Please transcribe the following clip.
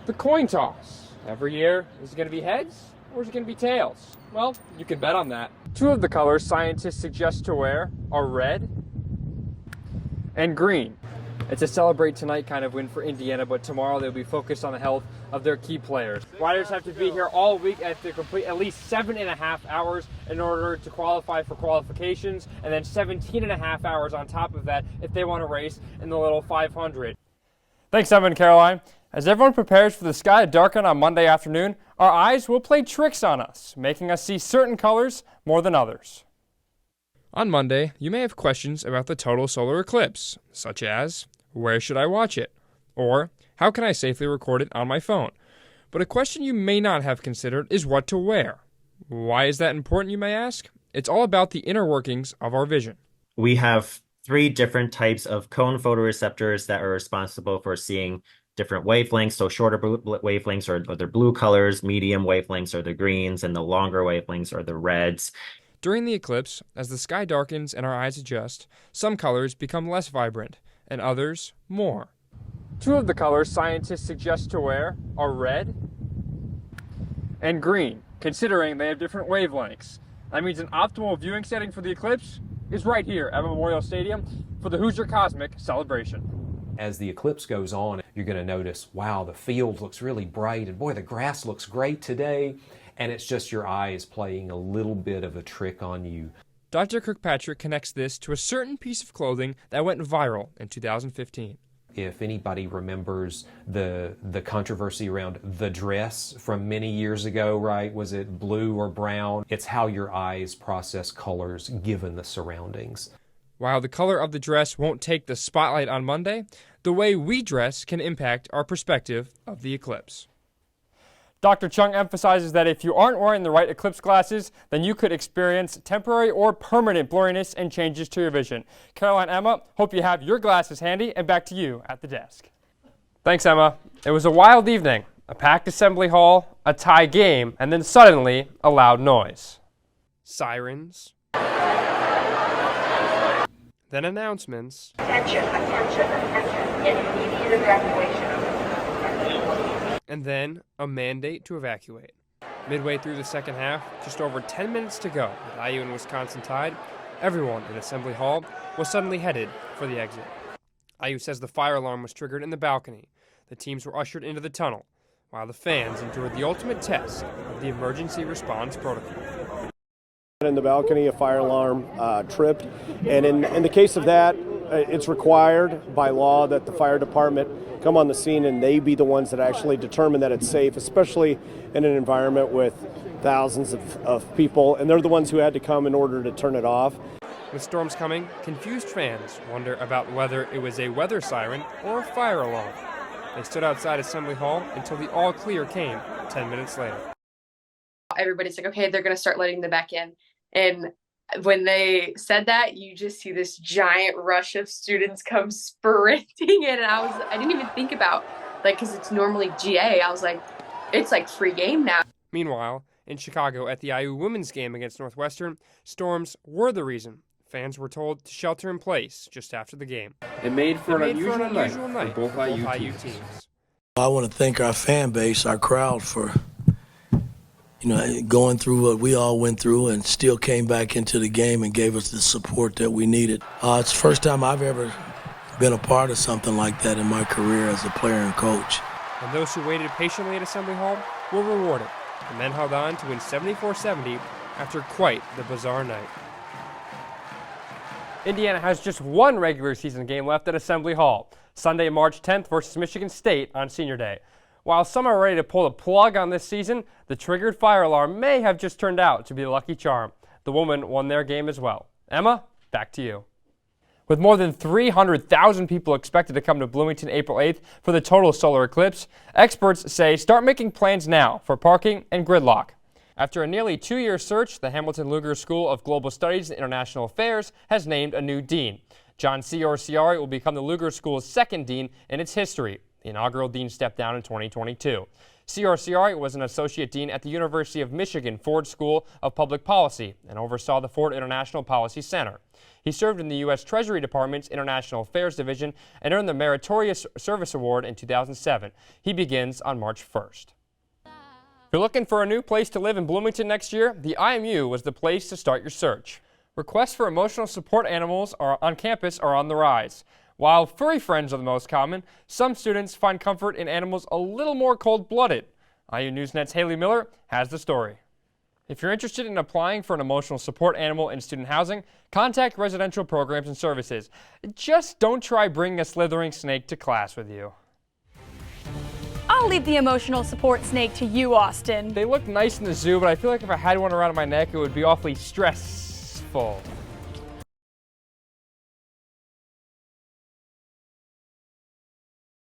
The coin toss. Every year, is it going to be heads or is it going to be tails? Well, you can bet on that. Two of the colors scientists suggest to wear are red and green. It's a celebrate tonight kind of win for Indiana, but tomorrow they'll be focused on the health of their key players. Riders have to be here all week and to complete at least 7.5 hours in order to qualify for qualifications, and then 17.5 hours on top of that if they want to race in the little 500. Thanks, Emma and Caroline. As everyone prepares for the sky to darken on Monday afternoon, our eyes will play tricks on us, making us see certain colors more than others. On Monday, you may have questions about the total solar eclipse, such as, where should I watch it? Or, how can I safely record it on my phone? But a question you may not have considered is what to wear. Why is that important, you may ask? It's all about the inner workings of our vision. We have 3 different types of cone photoreceptors that are responsible for seeing different wavelengths. So shorter wavelengths are the blue colors, medium wavelengths are the greens, and the longer wavelengths are the reds. During the eclipse, as the sky darkens and our eyes adjust, some colors become less vibrant, and others more. Two of the colors scientists suggest to wear are red and green, considering they have different wavelengths. That means an optimal viewing setting for the eclipse is right here at Memorial Stadium for the Hoosier Cosmic celebration. As the eclipse goes on, you're going to notice, wow, the field looks really bright, and boy, the grass looks great today. And it's just your eyes playing a little bit of a trick on you. Dr. Kirkpatrick connects this to a certain piece of clothing that went viral in 2015. If anybody remembers the controversy around the dress from many years ago, right? Was it blue or brown? It's how your eyes process colors given the surroundings. While the color of the dress won't take the spotlight on Monday, the way we dress can impact our perspective of the eclipse. Dr. Chung emphasizes that if you aren't wearing the right eclipse glasses, then you could experience temporary or permanent blurriness and changes to your vision. Caroline, Emma, hope you have your glasses handy, and back to you at the desk. Thanks, Emma. It was a wild evening, a packed assembly hall, a tie game, and then suddenly a loud noise. Sirens. Then announcements. Attention, attention, attention. Immediate evacuation. And then a mandate to evacuate. Midway through the second half, just over 10 minutes to go, with IU and Wisconsin tied, everyone in Assembly Hall was suddenly headed for the exit. IU says the fire alarm was triggered in the balcony. The teams were ushered into the tunnel, while the fans endured the ultimate test of the emergency response protocol. In the balcony, a fire alarm tripped, and in the case of that, it's required by law that the fire department come on the scene and they be the ones that actually determine that it's safe, especially in an environment with thousands of people, and they're the ones who had to come in order to turn it off. With storms coming, confused fans wonder about whether it was a weather siren or a fire alarm. They stood outside Assembly Hall until the all clear came 10 minutes later. Everybody's like, okay, they're going to start letting them back in. And when they said that, you just see this giant rush of students come sprinting in. And I didn't even think about, because it's normally GA. I was like, it's like free game now. Meanwhile, in Chicago at the IU women's game against Northwestern, storms were the reason fans were told to shelter in place just after the game. It made for an unusual night for both IU teams. I want to thank our fan base, our crowd, for going through what we all went through and still came back into the game and gave us the support that we needed. It's the first time I've ever been a part of something like that in my career as a player and coach. And those who waited patiently at Assembly Hall were rewarded. The men held on to win 74-70 after quite the bizarre night. Indiana has just one regular season game left at Assembly Hall, Sunday, March 10th versus Michigan State on Senior Day. While some are ready to pull the plug on this season, the triggered fire alarm may have just turned out to be a lucky charm. The women won their game as well. Emma, back to you. With more than 300,000 people expected to come to Bloomington April 8th for the total solar eclipse, experts say start making plans now for parking and gridlock. After a nearly 2-year search, the Hamilton Luger School of Global Studies and International Affairs has named a new dean. John C. Orsiari will become the Luger School's second dean in its history. The inaugural dean stepped down in 2022. CRCR was an associate dean at the University of Michigan Ford School of Public Policy and oversaw the Ford International Policy Center. He served in the U.S. Treasury Department's International Affairs Division and earned the Meritorious Service Award in 2007. He begins on March 1st. If you're looking for a new place to live in Bloomington next year, the IMU was the place to start your search. Requests for emotional support animals on campus are on the rise. While furry friends are the most common, some students find comfort in animals a little more cold-blooded. IU NewsNet's Haley Miller has the story. If you're interested in applying for an emotional support animal in student housing, contact Residential Programs and Services. Just don't try bringing a slithering snake to class with you. I'll leave the emotional support snake to you, Austin. They look nice in the zoo, but I feel like if I had one around my neck, it would be awfully stressful.